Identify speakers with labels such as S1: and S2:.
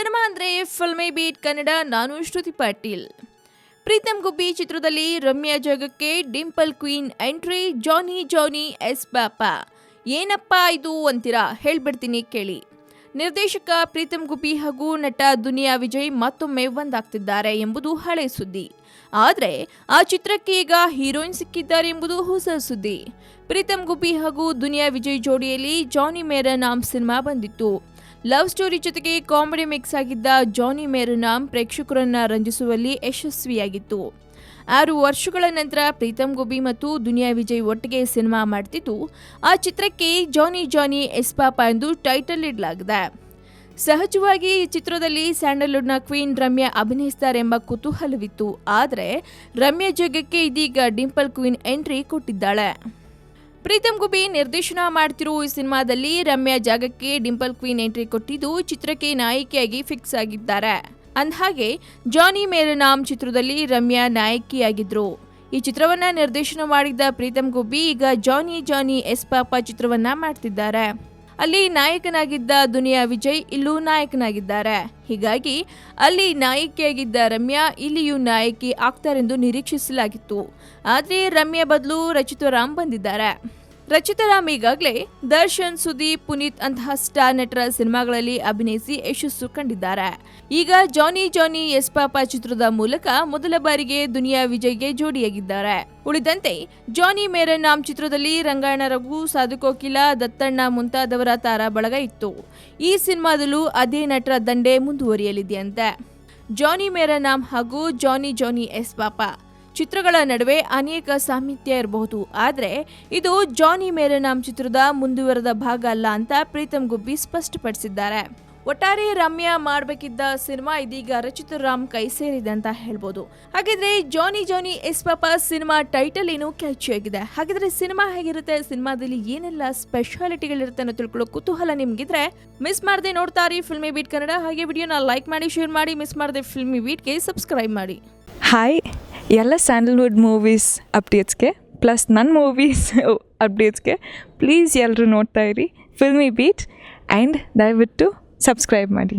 S1: Cinema ಅಂದರೆ filmy beet Kannada. ನಾನು ಶ್ರುತಿ ಪಾಟೀಲ್. ಪ್ರೀತಮ್ ಗುಬ್ಬಿ ಚಿತ್ರದಲ್ಲಿ ರಮ್ಯಾ ಜಾಗಕ್ಕೆ dimple queen entry. Johnny yes papa. ಏನಪ್ಪಾ ಇದು ಅಂತೀರಾ? ಹೇಳ್ಬಿಡ್ತೀನಿ ಕೇಳಿ. ನಿರ್ದೇಶಕ ಪ್ರೀತಮ್ ಗುಬ್ಬಿ ಹಾಗೂ ನಟ ದುನಿಯಾ ವಿಜಯ್ ಮತ್ತೊಮ್ಮೆ ಒಂದಾಗ್ತಿದ್ದಾರೆ ಎಂಬುದು ಹಳೆ ಸುದ್ದಿ. ಆದರೆ ಆ ಚಿತ್ರಕ್ಕೆ ಈಗ ಹೀರೋಯಿನ್ ಸಿಕ್ಕಿದ್ದಾರೆ ಎಂಬುದು ಹೊಸ ಸುದ್ದಿ. ಪ್ರೀತಮ್ ಗುಬ್ಬಿ ಹಾಗೂ ದುನಿಯಾ ವಿಜಯ್ ಜೋಡಿಯಲ್ಲಿ ಜಾನಿ ಮೇರಾ ನಾಮ್ ಸಿನಿಮಾ ಬಂದಿತ್ತು. ಲವ್ ಸ್ಟೋರಿ ಜೊತೆಗೆ ಕಾಮಿಡಿ ಮಿಕ್ಸ್ ಆಗಿದ್ದ ಜಾನಿ ಮೇರಾ ನಾಮ್ ಪ್ರೇಕ್ಷಕರನ್ನ ರಂಜಿಸುವಲ್ಲಿ ಯಶಸ್ವಿಯಾಗಿತ್ತು. 6 ವರ್ಷಗಳ ನಂತರ ಪ್ರೀತಮ್ ಗುಬ್ಬಿ ಮತ್ತು ದುನಿಯಾ ವಿಜಯ್ ಒಟ್ಟಿಗೆ ಸಿನಿಮಾ ಮಾಡ್ತಿದ್ದು, ಆ ಚಿತ್ರಕ್ಕೆ ಜಾನಿ ಎಸ್ ಪಾಪ ಎಂದು ಟೈಟಲ್ ಇಡಲಾಗಿದೆ. ಸಹಜವಾಗಿ ಈ ಚಿತ್ರದಲ್ಲಿ ಸ್ಯಾಂಡಲ್ವುಡ್ನ ಕ್ವೀನ್ ರಮ್ಯಾ ಅಭಿನಯಿಸ್ತಾರೆಂಬ ಕುತೂಹಲವಿತ್ತು. ಆದರೆ ರಮ್ಯಾ ಜಾಗಕ್ಕೆ ಇದೀಗ ಡಿಂಪಲ್ ಕ್ವೀನ್ ಎಂಟ್ರಿ ಕೊಟ್ಟಿದ್ದಾಳೆ. ಪ್ರೀತಮ್ ಗುಬ್ಬಿ ನಿರ್ದೇಶನ ಮಾಡ್ತಿರೋ ಈ ಸಿನಿಮಾದಲ್ಲಿ ರಮ್ಯಾ ಜಾಗಕ್ಕೆ ಡಿಂಪಲ್ ಕ್ವೀನ್ ಎಂಟ್ರಿ ಕೊಟ್ಟಿದ್ದು, ಚಿತ್ರಕ್ಕೆ ನಾಯಕಿಯಾಗಿ ಫಿಕ್ಸ್ ಆಗಿದ್ದಾರೆ. ಅಂದಹಾಗೆ ಜಾನಿ ಮೇರಾ ನಾಮ್ ಚಿತ್ರದಲ್ಲಿ ರಮ್ಯಾ ನಾಯಕಿಯಾಗಿದ್ರು. ಈ ಚಿತ್ರವನ್ನ ನಿರ್ದೇಶನ ಮಾಡಿದ್ದ ಪ್ರೀತಮ್ ಗುಬ್ಬಿ ಈಗ ಜಾನಿ ಎಸ್ ಪಾಪ ಚಿತ್ರವನ್ನ ಮಾಡ್ತಿದ್ದಾರೆ. ಅಲ್ಲಿ ನಾಯಕನಾಗಿದ್ದ ದುನಿಯಾ ವಿಜಯ್ ಇಲ್ಲೂ ನಾಯಕನಾಗಿದ್ದಾರೆ. ಹೀಗಾಗಿ ಅಲ್ಲಿ ನಾಯಕಿಯಾಗಿದ್ದ ರಮ್ಯಾ ಇಲ್ಲಿಯೂ ನಾಯಕಿ ಆಗ್ತಾರೆಂದು ನಿರೀಕ್ಷಿಸಲಾಗಿತ್ತು. ಆದರೆ ರಮ್ಯಾ ಬದಲು ರಚಿತಾ ರಾಮ್ ಬಂದಿದ್ದಾರೆ. ರಚಿತಾ ರಾಮ್ ಈಗಾಗಲೇ ದರ್ಶನ್, ಸುದೀಪ್, ಪುನೀತ್ ಅಂತಹ ಸ್ಟಾರ್ ನಟರ ಸಿನಿಮಾಗಳಲ್ಲಿ ಅಭಿನಯಿಸಿ ಯಶಸ್ಸು ಕಂಡಿದ್ದಾರೆ. ಈಗ ಜಾನಿ ಎಸ್ ಪಾಪ ಚಿತ್ರದ ಮೂಲಕ ಮೊದಲ ಬಾರಿಗೆ ದುನಿಯಾ ವಿಜಯ್ಗೆ ಜೋಡಿಯಾಗಿದ್ದಾರೆ. ಉಳಿದಂತೆ ಜಾನಿ ಮೇರಾ ನಾಮ್ ಚಿತ್ರದಲ್ಲಿ ರಂಗಾಯಣ ರಘು, ಸಾಧು ಕೋಕಿಲ, ದತ್ತಣ್ಣ ಮುಂತಾದವರ ತಾರಾ ಬಳಗ ಇತ್ತು. ಈ ಸಿನಿಮಾದಲ್ಲೂ ಅದೇ ನಟರ ದಂಡೆ ಮುಂದುವರಿಯಲಿದೆಯಂತೆ. ಜಾನಿ ಮೇರಾ ನಾಮ್ ಹಾಗೂ ಜಾನಿ ಎಸ್ ಪಾಪ ಚಿತ್ರಗಳ ನಡುವೆ ಅನೇಕ ಸಾಮೀಪ್ಯ ಇರಬಹುದು. ಆದರೆ ಇದು ಜಾನಿ ಮೇರಾ ನಾಮ್ ಚಿತ್ರದ ಮುಂದುವರೆದ ಭಾಗ ಅಲ್ಲ ಅಂತ ಪ್ರೀತಮ್ ಗುಬ್ಬಿ ಸ್ಪಷ್ಟಪಡಿಸಿದ್ದಾರೆ. ಒಟ್ಟಾರೆ ರಮ್ಯಾ ಮಾಡಬೇಕಿದ್ದ ಸಿನಿಮಾ ಇದೀಗ ರಚಿತಾ ರಾಮ್ ಕೈ ಸೇರಿದೆ ಅಂತ ಹೇಳ್ಬೋದು. ಹಾಗಿದ್ರೆ Johnny yes papa cinema title ಏನು ಕ್ಯಾಚಿಯಾಗಿದೆ. ಹಾಗಿದ್ರೆ ಸಿನಿಮಾ ಹೇಗಿರುತ್ತೆ, ಸಿನಿಮಾದಲ್ಲಿ ಏನೆಲ್ಲ ಸ್ಪೆಷಾಲಿಟಿಗಳಿರುತ್ತೆ ಅನ್ನೋ ತಿಳ್ಕೊಳ್ಳೋ ಕುತೂಹಲ ನಿಮ್ಗಿದ್ರೆ ಮಿಸ್ ಮಾಡದೆ ನೋಡ್ತಾರಿ ಫಿಲ್ಮಿ ಬೀಟ್ ಕನ್ನಡ. ಹಾಗೆ ವಿಡಿಯೋನ ಲೈಕ್ ಮಾಡಿ, ಶೇರ್ ಮಾಡಿ, ಮಿಸ್ ಮಾಡದೆ ಫಿಲ್ಮಿ ಬೀಟ್ಗೆ ಸಬ್ಸ್ಕ್ರೈಬ್ ಮಾಡಿ.
S2: ಹಾಯ್, ಎಲ್ಲ ಸ್ಯಾಂಡಲ್ವುಡ್ ಮೂವೀಸ್ ಅಪ್ಡೇಟ್ಸ್ಗೆ ಪ್ಲಸ್ ನನ್ನ ಮೂವೀಸ್ ಅಪ್ಡೇಟ್ಸ್ಗೆ ಪ್ಲೀಸ್ ಎಲ್ಲರೂ ನೋಡ್ತಾ ಇರಿ ಫಿಲ್ಮಿ ಬೀಟ್ ಆ್ಯಂಡ್ ದಯವಿಟ್ಟು ಸಬ್ಸ್ಕ್ರೈಬ್ ಮಾಡಿ.